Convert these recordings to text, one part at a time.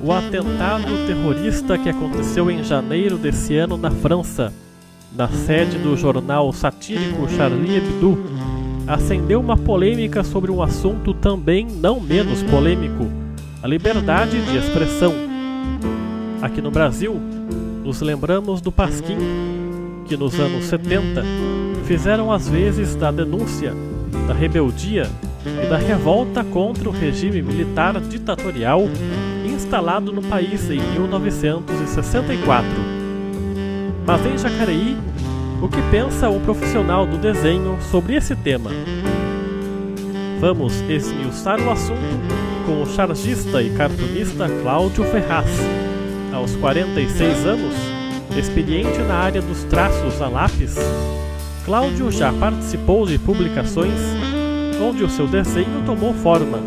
o atentado terrorista que aconteceu em janeiro desse ano na França, na sede do jornal satírico Charlie Hebdo, acendeu uma polêmica sobre um assunto também não menos polêmico: a liberdade de expressão. Aqui no Brasil, nos lembramos do Pasquim, que nos anos 70 fizeram as vezes da denúncia, da rebeldia e da revolta contra o regime militar ditatorial instalado no país em 1964. Mas em Jacareí, o que pensa um profissional do desenho sobre esse tema? Vamos esmiuçar o assunto com o chargista e cartunista Cláudio Ferraz. Aos 46 anos, experiente na área dos traços a lápis, Cláudio já participou de publicações onde o seu desenho tomou forma.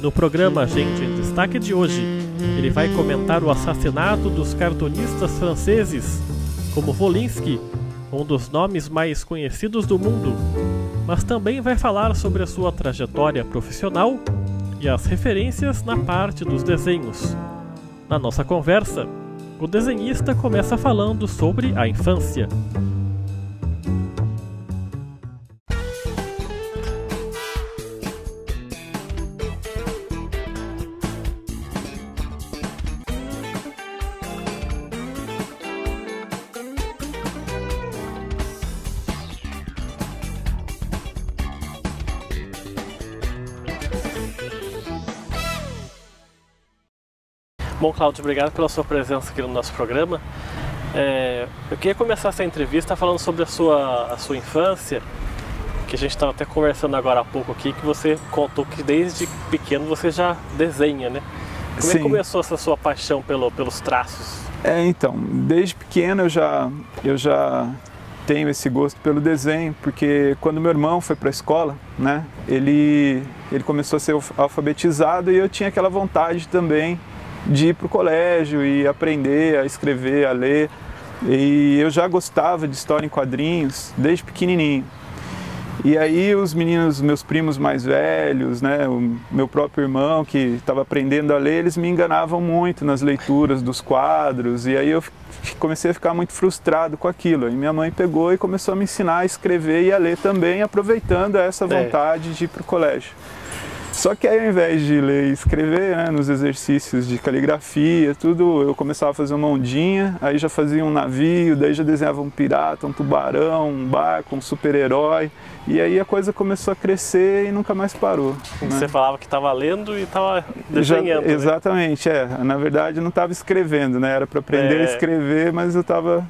No programa Gente em Destaque de hoje, ele vai comentar o assassinato dos cartunistas franceses, como Volinsky, um dos nomes mais conhecidos do mundo, mas também vai falar sobre a sua trajetória profissional e as referências na parte dos desenhos. Na nossa conversa, o desenhista começa falando sobre a infância. Bom, Cláudio, obrigado pela sua presença aqui no nosso programa. Eu queria começar essa entrevista falando sobre a sua infância, que a gente estava até conversando agora há pouco aqui, que você contou que desde pequeno você já desenha, né? Como é que começou essa sua paixão pelos traços? Então, desde pequeno eu já tenho esse gosto pelo desenho, porque quando meu irmão foi para a escola, né, ele começou a ser alfabetizado e eu tinha aquela vontade também de ir para o colégio e aprender a escrever, a ler. E eu já gostava de história em quadrinhos desde pequenininho. E aí os meninos, meus primos mais velhos, né, o meu próprio irmão que estava aprendendo a ler, eles me enganavam muito nas leituras dos quadros. E aí eu comecei a ficar muito frustrado com aquilo. Aí minha mãe pegou e começou a me ensinar a escrever e a ler também, aproveitando essa vontade de ir para o colégio. Só que aí, ao invés de ler e escrever, né, nos exercícios de caligrafia, tudo, eu começava a fazer uma ondinha, aí já fazia um navio, daí já desenhava um pirata, um tubarão, um barco, um super-herói. E aí a coisa começou a crescer e nunca mais parou. Né? Você falava que estava lendo e estava desenhando. Já, exatamente, na verdade não estava escrevendo, né? Era para aprender a escrever, mas eu estava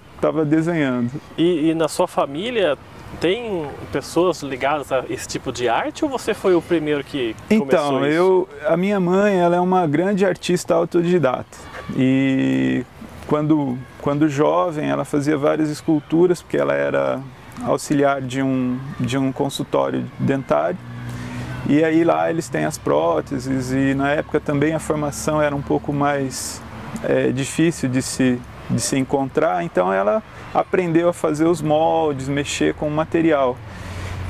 desenhando. E na sua família tem pessoas ligadas a esse tipo de arte ou você foi o primeiro que começou isso? A minha mãe, ela é uma grande artista autodidata e quando jovem ela fazia várias esculturas, porque ela era auxiliar de um consultório dentário, e aí lá eles têm as próteses e na época também a formação era um pouco mais difícil de se encontrar, então ela aprendeu a fazer os moldes, mexer com o material.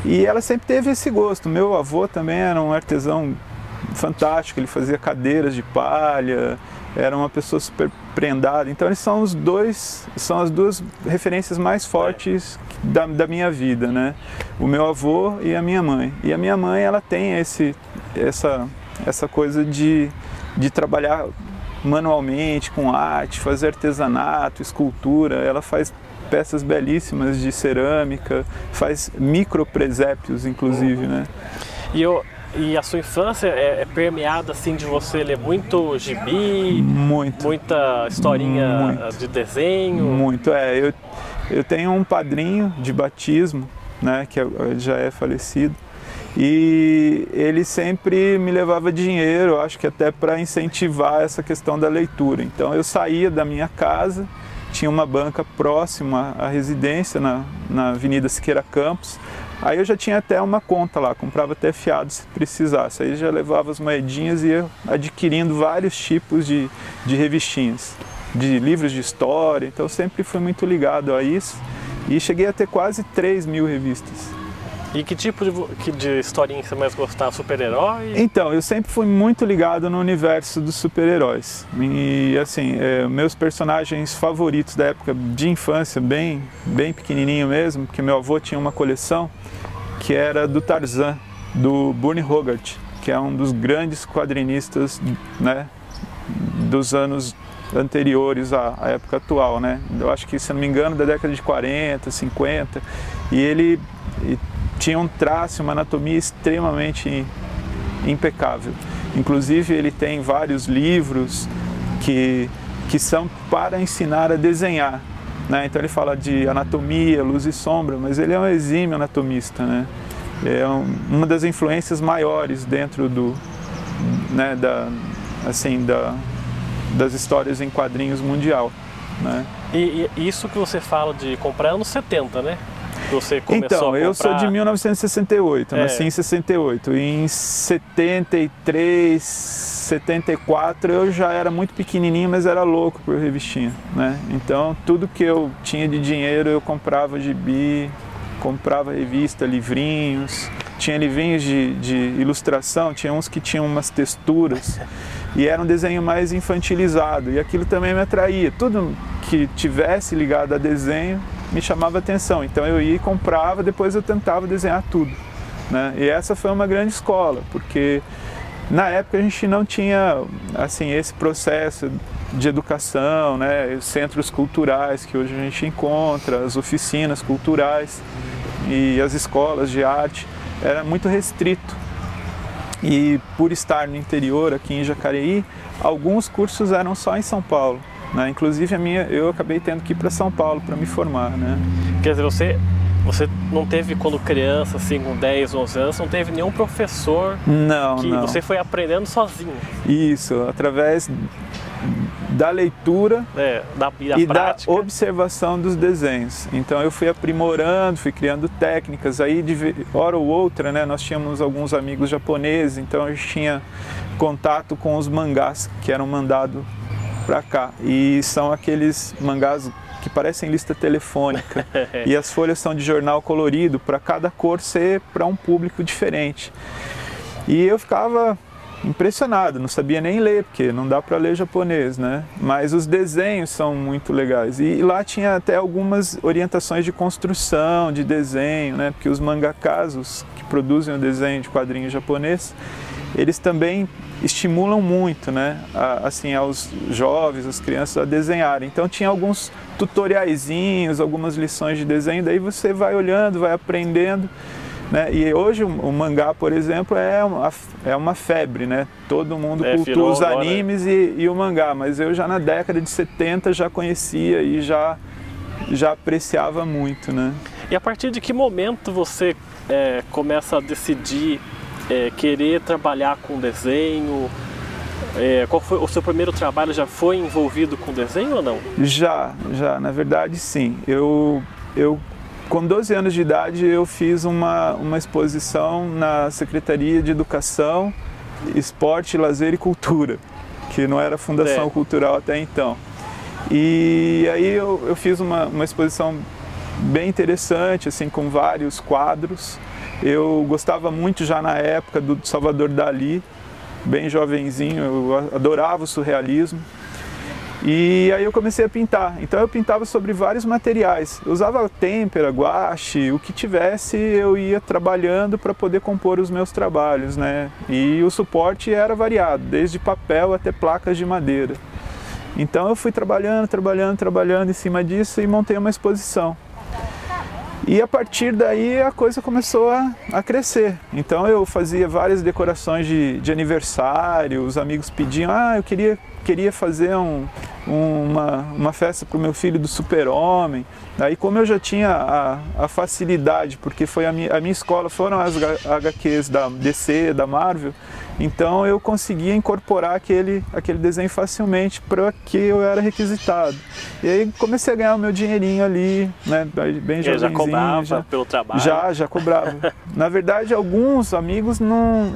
E ela sempre teve esse gosto. Meu avô também era um artesão fantástico, ele fazia cadeiras de palha, era uma pessoa super prendada. Então eles são as duas referências mais fortes da minha vida, né? O meu avô e a minha mãe. E a minha mãe, ela tem essa coisa de trabalhar manualmente, com arte, fazer artesanato, escultura. Ela faz peças belíssimas de cerâmica, faz micropresépios, inclusive, né? E a sua infância é permeada assim de você ler muito gibi? Muita historinha de desenho? Muito, eu tenho um padrinho de batismo, né, que já é falecido, e ele sempre me levava dinheiro, acho que até para incentivar essa questão da leitura. Então eu saía da minha casa, tinha uma banca próxima à residência, na Avenida Siqueira Campos. Aí eu já tinha até uma conta lá, comprava até fiado se precisasse. Aí já levava as moedinhas e ia adquirindo vários tipos de revistinhas, de livros de história. Então eu sempre fui muito ligado a isso e cheguei a ter quase 3.000 revistas. E que tipo de historinha que você mais gostava? Super-herói? Então, eu sempre fui muito ligado no universo dos super-heróis. E assim, meus personagens favoritos da época de infância, bem pequenininho mesmo, porque meu avô tinha uma coleção que era do Tarzan, do Burne Hogarth, que é um dos grandes quadrinistas, né, dos anos anteriores à época atual, né? Eu acho que, se não me engano, da década de 40, 50, e ele tinha um traço, uma anatomia extremamente impecável. Inclusive, ele tem vários livros que são para ensinar a desenhar, né? Então ele fala de anatomia, luz e sombra, mas ele é um exímio anatomista, né? É uma das influências maiores dentro né, das histórias em quadrinhos mundial, né? E isso que você fala de comprar anos 70, né? Você começou então, a comprar... eu sou de 1968, nasci em 68. E em 73, 74 eu já era muito pequenininho, mas era louco por revistinha, né? Então, tudo que eu tinha de dinheiro eu comprava gibi, comprava revista, livrinhos. Tinha livrinhos de ilustração, tinha uns que tinham umas texturas e era um desenho mais infantilizado, e aquilo também me atraía. Tudo que tivesse ligado a desenho me chamava atenção, então eu ia e comprava, depois eu tentava desenhar tudo, né? E essa foi uma grande escola, porque na época a gente não tinha assim esse processo de educação, né? Os centros culturais que hoje a gente encontra, as oficinas culturais e as escolas de arte. Era muito restrito, e por estar no interior, aqui em Jacareí, alguns cursos eram só em São Paulo, né? Inclusive eu acabei tendo que ir para São Paulo para me formar, né? Quer dizer, você não teve, quando criança, assim, com 10, 11 anos, não teve nenhum professor não. Você foi aprendendo sozinho? Isso, através da leitura e da observação dos desenhos. Então eu fui aprimorando, fui criando técnicas, aí de hora ou outra, né, nós tínhamos alguns amigos japoneses, então a gente tinha contato com os mangás que eram mandados para cá, e são aqueles mangás que parecem lista telefônica e as folhas são de jornal colorido, para cada cor ser para um público diferente. E eu ficava impressionado, não sabia nem ler, porque não dá para ler japonês, né? Mas os desenhos são muito legais. E lá tinha até algumas orientações de construção, de desenho, né? Porque os mangakas, os que produzem o desenho de quadrinho japonês, eles também estimulam muito, né? Assim, aos jovens, às crianças a desenharem. Então tinha alguns tutoriaizinhos, algumas lições de desenho, daí você vai olhando, vai aprendendo, né? E hoje o mangá, por exemplo, é uma febre, né? Todo mundo cultua os animes e o mangá, mas eu já na década de 70 já conhecia e já apreciava muito, né? E a partir de que momento você começa a decidir querer trabalhar com desenho? Qual foi o seu primeiro trabalho? Já foi envolvido com desenho ou não? Já, na verdade sim. Eu com 12 anos de idade eu fiz uma exposição na Secretaria de Educação, Esporte, Lazer e Cultura, que não era Fundação Cultural até então. E aí eu fiz uma exposição bem interessante, assim, com vários quadros. Eu gostava muito já na época do Salvador Dalí, bem jovenzinho, eu adorava o surrealismo. E aí eu comecei a pintar, então eu pintava sobre vários materiais, eu usava têmpera, guache, o que tivesse eu ia trabalhando para poder compor os meus trabalhos, né? E o suporte era variado, desde papel até placas de madeira. Então eu fui trabalhando em cima disso e montei uma exposição. E a partir daí a coisa começou a crescer. Então eu fazia várias decorações de aniversário, os amigos pediam, eu queria fazer uma festa para o meu filho do Super-Homem. Aí, como eu já tinha a facilidade, porque foi a minha escola, foram as HQs da DC, da Marvel, então eu conseguia incorporar aquele desenho facilmente para que eu era requisitado. E aí comecei a ganhar o meu dinheirinho ali, né, bem jovenzinho. Já cobrava pelo trabalho? Já cobrava. Na verdade, alguns amigos,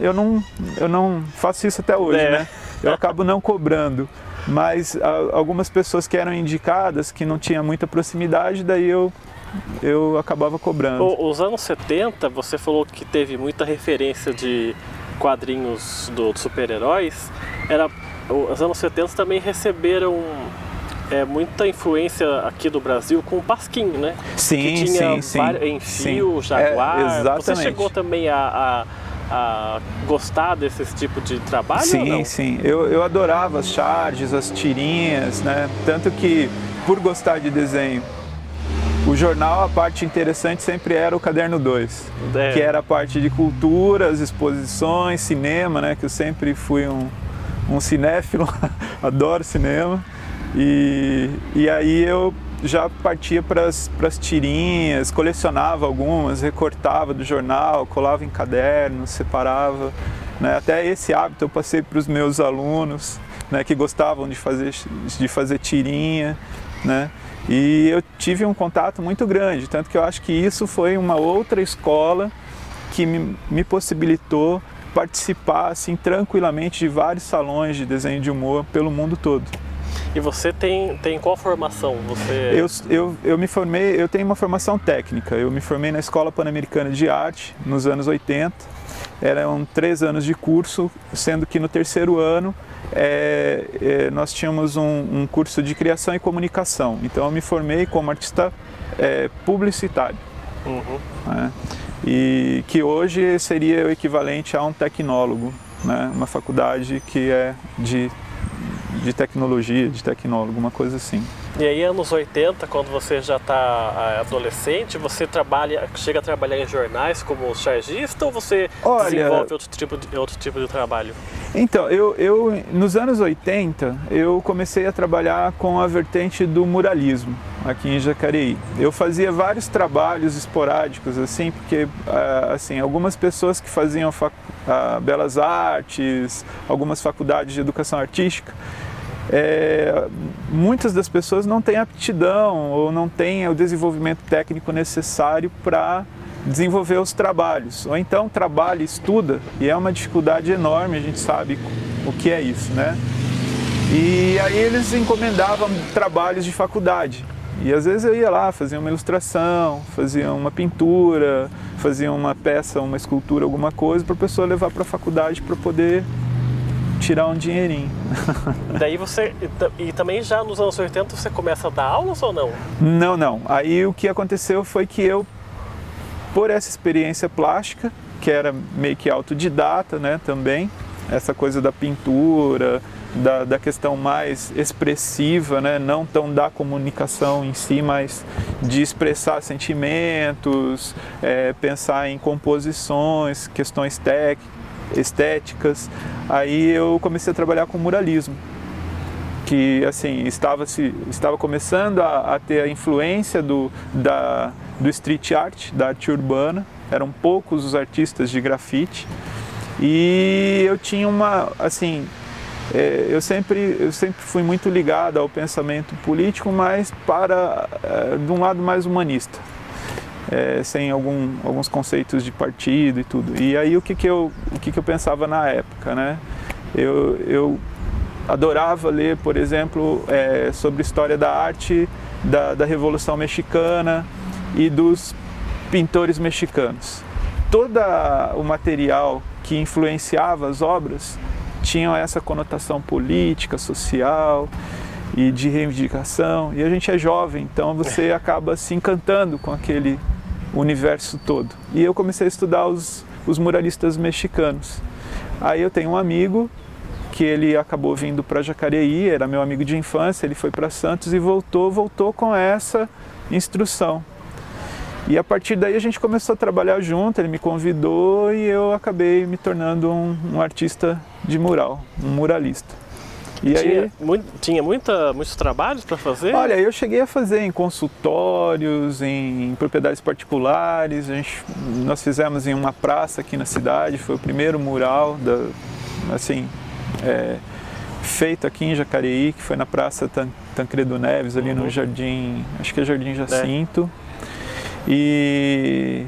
eu não faço isso até hoje, né? Eu acabo não cobrando. Mas algumas pessoas que eram indicadas, que não tinha muita proximidade, daí eu eu acabava cobrando. Os anos 70, você falou que teve muita referência de quadrinhos dos super-heróis. Os anos 70 também receberam muita influência aqui do Brasil com o Pasquim, né? Sim, que tinha sim. Enfio, Jaguar. Exatamente. Você chegou também a gostar desse tipo de trabalho? Sim, ou não? sim. Eu adorava as charges, as tirinhas, né? Tanto que, por gostar de desenho, o jornal, a parte interessante sempre era o Caderno 2, que era a parte de cultura, as exposições, cinema, né? Que eu sempre fui um cinéfilo, adoro cinema. E aí eu já partia para as tirinhas, colecionava algumas, recortava do jornal, colava em cadernos, separava, né? Até esse hábito eu passei para os meus alunos, né, que gostavam de fazer tirinha, né? E eu tive um contato muito grande, tanto que eu acho que isso foi uma outra escola que me possibilitou participar assim, tranquilamente de vários salões de desenho de humor pelo mundo todo. E você tem qual formação? Eu me formei, eu tenho uma formação técnica. Eu me formei na Escola Pan-Americana de Arte nos anos 80. Eram 3 anos de curso, sendo que no terceiro ano nós tínhamos um curso de criação e comunicação. Então eu me formei como artista publicitário. Uhum. Né? E que hoje seria o equivalente a um tecnólogo, né? Uma faculdade que é de tecnologia, de tecnólogo, uma coisa assim. E aí, anos 80, quando você já está adolescente, você chega a trabalhar em jornais como chargista ou você desenvolve outro tipo de trabalho? Então, nos anos 80, eu comecei a trabalhar com a vertente do muralismo aqui em Jacareí. Eu fazia vários trabalhos esporádicos, assim, porque assim, algumas pessoas que faziam belas artes, algumas faculdades de educação artística, muitas das pessoas não têm aptidão ou não têm o desenvolvimento técnico necessário para desenvolver os trabalhos. Ou então trabalha e estuda, e é uma dificuldade enorme, a gente sabe o que é isso, né? E aí eles encomendavam trabalhos de faculdade. E às vezes eu ia lá, fazia uma ilustração, fazia uma pintura, fazia uma peça, uma escultura, alguma coisa, para a pessoa levar para a faculdade para poder tirar um dinheirinho. Daí e também já nos anos 80 você começa a dar aulas ou não? Não. Aí o que aconteceu foi que eu, por essa experiência plástica, que era meio que autodidata, né, também, essa coisa da pintura, da questão mais expressiva, né, não tão da comunicação em si, mas de expressar sentimentos, pensar em composições, questões estéticas. Aí eu comecei a trabalhar com muralismo, que assim estava começando a ter a influência do street art, da arte urbana. Eram poucos os artistas de grafite e eu tinha eu sempre fui muito ligado ao pensamento político, mas de um lado mais humanista, sem alguns conceitos de partido e tudo. E aí o que eu pensava na época, né? Eu adorava ler, por exemplo, sobre história da arte da Revolução Mexicana e dos pintores mexicanos. Todo o material que influenciava as obras tinham essa conotação política, social e de reivindicação. E a gente é jovem, então você acaba se encantando com aquele universo todo. E eu comecei a estudar os muralistas mexicanos. Aí eu tenho um amigo que ele acabou vindo para Jacareí, era meu amigo de infância, ele foi para Santos e voltou com essa instrução. E a partir daí a gente começou a trabalhar junto, ele me convidou e eu acabei me tornando um artista de mural, um muralista. E tinha muitos trabalhos para fazer? Olha, eu cheguei a fazer em consultórios, em propriedades particulares. Nós fizemos em uma praça aqui na cidade, foi o primeiro mural feito aqui em Jacareí, que foi na Praça Tancredo Neves, ali no Jardim, acho que é Jardim Jacinto. E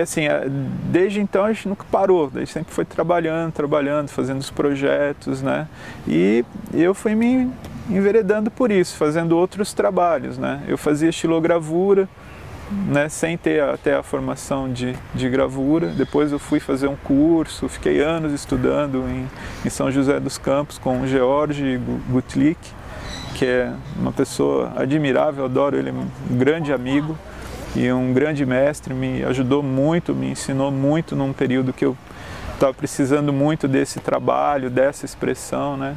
assim, desde então a gente nunca parou, a gente sempre foi trabalhando, fazendo os projetos, né? E eu fui me enveredando por isso, fazendo outros trabalhos, né? Eu fazia estilogravura, né, sem ter até a formação de gravura. Depois eu fui fazer um curso, fiquei anos estudando em São José dos Campos com o George Gutlick, que é uma pessoa admirável, adoro ele, um grande amigo e um grande mestre, me ajudou muito, me ensinou muito num período que eu estava precisando muito desse trabalho, dessa expressão, né?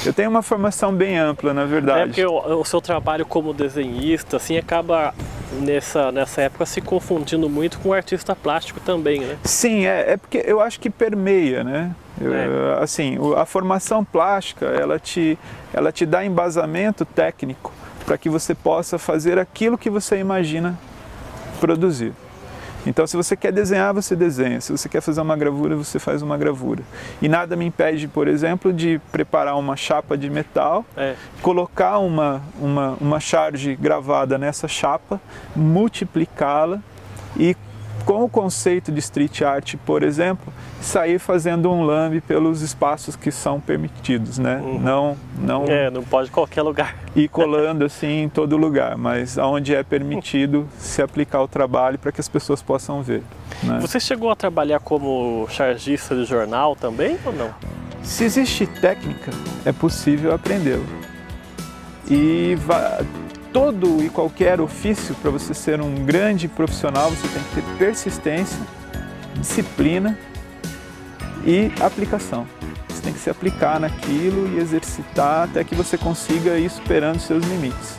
Eu tenho uma formação bem ampla, na verdade. É porque o seu trabalho como desenhista, assim, acaba nessa época se confundindo muito com o artista plástico também, né? Sim, é porque eu acho que permeia, né? Assim, a formação plástica, ela te dá embasamento técnico para que você possa fazer aquilo que você imagina produzir. Então, se você quer desenhar, você desenha. Se você quer fazer uma gravura, você faz uma gravura. E nada me impede, por exemplo, de preparar uma chapa de metal, colocar uma charge gravada nessa chapa, multiplicá-la e, com o conceito de street art, por exemplo, sair fazendo um lambe pelos espaços que são permitidos, né? Não pode em qualquer lugar. Ir colando assim em todo lugar, mas onde é permitido se aplicar o trabalho para que as pessoas possam ver, né? Você chegou a trabalhar como chargista de jornal também ou não? Se existe técnica, é possível aprendê-la. E todo e qualquer ofício, para você ser um grande profissional, você tem que ter persistência, disciplina e aplicação. Você tem que se aplicar naquilo e exercitar até que você consiga ir superando seus limites.